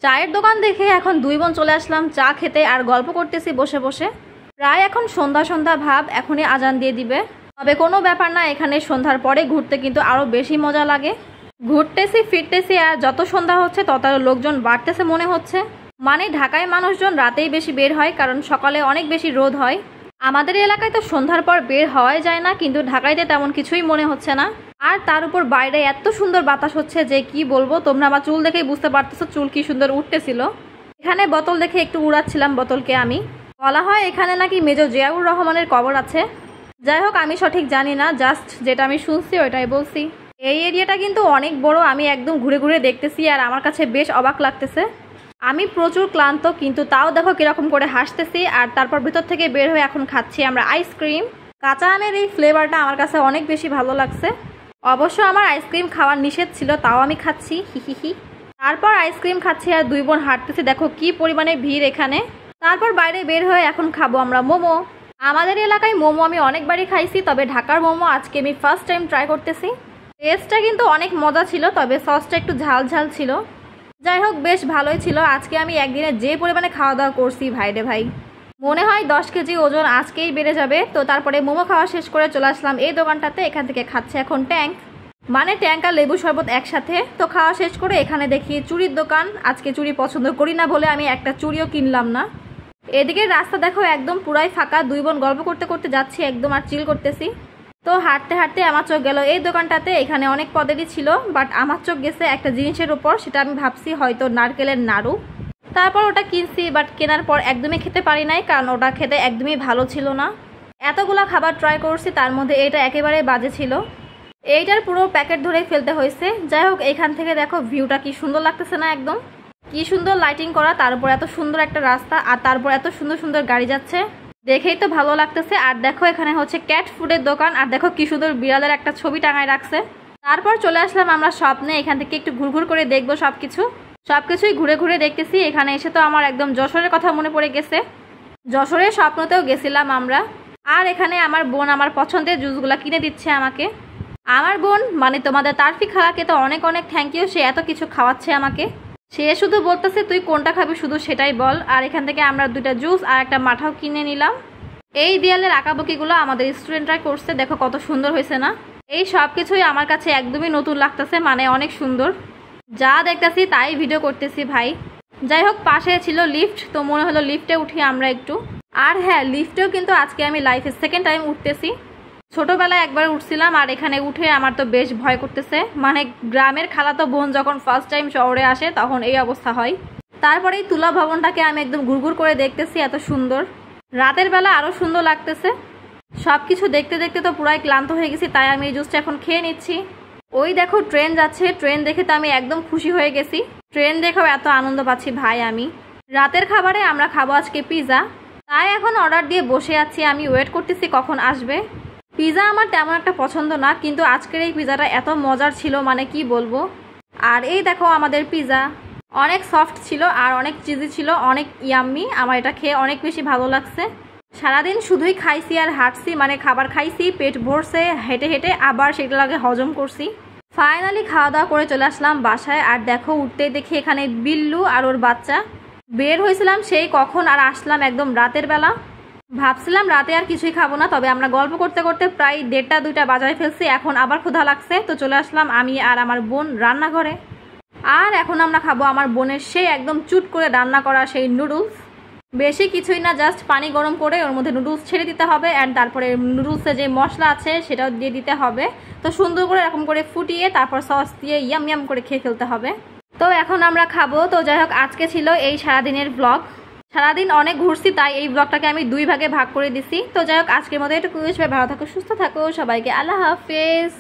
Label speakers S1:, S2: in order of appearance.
S1: চায়ের দোকান দেখে এখন দুই বোন চলে আসলাম চা খেতে আর গল্প করতেছি বসে বসে। প্রায় এখন সন্ধ্যা সন্ধ্যা ভাব, এখনই আজান দিয়ে দিবে। তবে কোনো ব্যাপার না, এখানে সন্ধ্যার পরে ঘুরতে কিন্তু আরও বেশি মজা লাগে। ঘুরতেছি ফিরতেছি আর যত সন্ধ্যা হচ্ছে তত লোকজন বাড়তেছে মনে হচ্ছে। মানে ঢাকায় মানুষজন রাতেই বেশি বের হয়, কারণ সকালে অনেক বেশি রোদ হয়। আমাদের এলাকায় তো সন্ধ্যার পর বের হওয়াই যায় না, কিন্তু ঢাকাইতে তেমন কিছুই মনে হচ্ছে না। আর তার উপর বাইরে এত সুন্দর বাতাস হচ্ছে যে কি বলবো। তোমরা আমার চুল দেখেই বুঝতে পারতেছো চুল কি সুন্দর উঠতেছিল। এখানে বোতল দেখে একটু উড়াচ্ছিলাম বোতলকে আমি। বলা হয় এখানে নাকি মেজর জিয়াউর রহমানের কবর আছে। যাই হোক, আমি সঠিক জানি না, জাস্ট যেটা আমি শুনছি ওইটাই বলছি। এই এরিয়াটা কিন্তু অনেক বড়, আমি একদম ঘুরে ঘুরে দেখতেছি আর আমার কাছে বেশ অবাক লাগতেছে। আমি প্রচুর ক্লান্ত, কিন্তু তাও দেখো কিরকম করে হাসতেছি। আর তারপর ভিতর থেকে বের হয়ে এখন খাচ্ছি আমরা আইসক্রিম। কাঁচা আমের এই ফ্লেভারটা আমার কাছে অনেক বেশি ভালো লাগছে। অবশ্য আমার আইসক্রিম খাওয়ার নিষেধ ছিল, তাও আমি খাচ্ছি হিহিহি। তারপর আইসক্রিম খাচ্ছি আর দুই বোন হাঁটতেছি, দেখো কি পরিমাণে ভিড় এখানে। তারপর বাইরে বের হয়ে এখন খাবো আমরা মোমো। আমাদের এলাকায় মোমো আমি অনেকবারই খাইছি, তবে ঢাকার মোমো আজকে আমি ফার্স্ট টাইম ট্রাই করতেছি। টেস্টটা কিন্তু অনেক মজা ছিল, তবে সসটা একটু ঝাল ঝাল ছিল। যাই হোক, বেশ ভালোই ছিল। আজকে আমি একদিনে যে পরিমাণে খাওয়া দাওয়া করছি ভাই রে ভাই, মনে হয় 10 কেজি ওজন আজকেই বেড়ে যাবে। তো তারপরে মোমো খাওয়া শেষ করে চলে আসলাম এই দোকানটাতে। এখান থেকে খাচ্ছে এখন ট্যাঙ্ক, মানে ট্যাঙ্ক আর লেবু শরবত একসাথে। তো খাওয়া শেষ করে এখানে দেখি চুড়ির দোকান। আজকে চুড়ি পছন্দ করি না বলে আমি একটা চুড়িও কিনলাম না। এদিকে রাস্তা দেখো একদম পুরাই ফাঁকা। দুই বোন গল্প করতে করতে যাচ্ছি একদম আর চিল করতেছি। তো হাঁটতে হাঁটতে আমার চোখ গেল এই দোকানটাতে। এখানে অনেক পদেরই ছিল, বাট আমার চোখ গেছে একটা জিনিসের উপর। সেটা আমি ভাবছি হয়তো নারকেলের নাড়ু। তারপর ওটা কিনছি, বাট কেনার পর একদমই খেতে পারি নাই, কারণ ওটা খেতে একদমই ভালো ছিল না। এতগুলা খাবার ট্রাই করছি, তার মধ্যে এটা একেবারে বাজে ছিল। এইটার পুরো প্যাকেট ধরেই ফেলতে হয়েছে। যাই হোক, এখান থেকে দেখো ভিউটা কি সুন্দর লাগতেছে না? একদম কি সুন্দর লাইটিং করা, তার উপর এত সুন্দর একটা রাস্তা, আর তারপর এত সুন্দর সুন্দর গাড়ি যাচ্ছে, দেখেই তো ভালো লাগতেছে। আর দেখো এখানে হচ্ছে ক্যাট ফুডের দোকান, আর দেখো কি সুন্দর বিড়ালের একটা ছবি টাঙায় রাখছে। তারপর চলে আসলাম আমরা স্বপ্নে। এখান থেকে একটু ঘুরঘুর করে দেখবো সবকিছুই ঘুরে ঘুরে দেখতেছি। এখানে এসে তো আমার একদম যশোরের কথা মনে পড়ে গেছে। যশোরের স্বপ্নতেও গেছিলাম আমরা। আর এখানে আমার বোন আমার পছন্দের জুসগুলা কিনে দিচ্ছে আমাকে। আমার বোন মানে তোমাদের তারফি খালাকে তো অনেক অনেক থ্যাংক ইউ, সে এত কিছু খাওয়াচ্ছে আমাকে। সে শুধু বলতেছে তুই কোনটা খাবি শুধু সেটাই বল। আর এখান থেকে আমরা 2টা জুস আর একটা মাঠাও কিনে নিলাম। এই দেয়ালের আঁকাবুকিগুলো আমাদের স্টুডেন্টরাই করছে, দেখো কত সুন্দর হয়েছে না? এই সব কিছুই আমার কাছে একদমই নতুন লাগতেছে, মানে অনেক সুন্দর। যা দেখতেছি তাই ভিডিও করতেছি ভাই। যাই হোক, পাশে ছিল লিফট, তো মনে হলো লিফটে উঠি আমরা একটু। আর হ্যাঁ, লিফটেও কিন্তু আজকে আমি লাইফে সেকেন্ড টাইম উঠতেছি। ছোটবেলায় একবার উঠছিলাম, আর এখানে উঠে আমার তো বেশ ভয় করতেছে। মানে গ্রামের খালাতো বোন যখন ফার্স্ট টাইম শহরে আসে তখন এই অবস্থা হয়। তারপরে এই তুলা ভবনটাকে আমি একদম ঘুরঘুর করে দেখতেছি, এত সুন্দর। রাতের বেলা আরো সুন্দর লাগতেছে। সবকিছু দেখতে দেখতে তো পুরাই ক্লান্ত হয়ে গেছি, তাই আমি এই জুসটা এখন খেয়ে নিচ্ছি। ওই দেখো ট্রেন যাচ্ছে, ট্রেন দেখে তো আমি একদম খুশি হয়ে গেছি। ট্রেন দেখেও এত আনন্দ পাচ্ছি ভাই আমি। রাতের খাবারে আমরা খাবো আজকে পিৎজা, তাই এখন অর্ডার দিয়ে বসে আছি। আমি ওয়েট করতেছি কখন আসবে। পিৎজা আমার তেমন একটা পছন্দ না, কিন্তু আজকের এই পিৎজাটা এত মজার ছিল, মানে কি বলবো। আর এই দেখো আমাদের পিৎজা অনেক সফট ছিল আর অনেক চিজি ছিল, অনেক ইয়াম্মি। আমার এটা খেয়ে অনেক বেশি ভালো লাগছে। সারাদিন শুধুই খাইছি আর হাঁটছি, মানে খাবার খাইছি, পেট ভরছে, হেঁটে হেঁটে আবার সেটা লাগে হজম করছি। ফাইনালি খাওয়া দাওয়া করে চলে আসলাম বাসায়। আর দেখো উঠতেই দেখি এখানে বিল্লু আর ওর বাচ্চা। বের হয়েছিলাম সেই কখন, আর আসলাম একদম রাতের বেলা। ভাবছিলাম রাতে আর কিছুই খাবো না, তবে আমরা গল্প করতে করতে প্রায় 1:30-2টা বাজায় ফেলছি। এখন আবার ক্ষুধা লাগছে, তো চলে আসলাম আমি আর আমার বোন রান্নাঘরে। আর এখন আমরা খাবো আমার বোনের সেই একদম চুট করে রান্না করা সেই নুডলস। বেশি কিছুই না, জাস্ট পানি গরম করে ওর মধ্যে নুডলস ছেড়ে দিতে হবে, অ্যান্ড তারপরে নুডলসে যে মশলা আছে সেটাও দিয়ে দিতে হবে। তো সুন্দর করে এরকম করে ফুটিয়ে তারপর সস দিয়ে ইয়াম ইয়াম করে খেয়ে ফেলতে হবে। তো এখন আমরা খাবো। তো যাই হোক, আজকে ছিল এই সারাদিনের ব্লগ। সারাদিন অনেক ঘুরছি, তাই এই ব্লগটাকে আমি 2 ভাগে ভাগ করে দিছি। তো যাই হোক, আজকের মতো একটু ভালো থাকো, সুস্থ থাকো, সবাইকে আল্লাহ হাফেজ।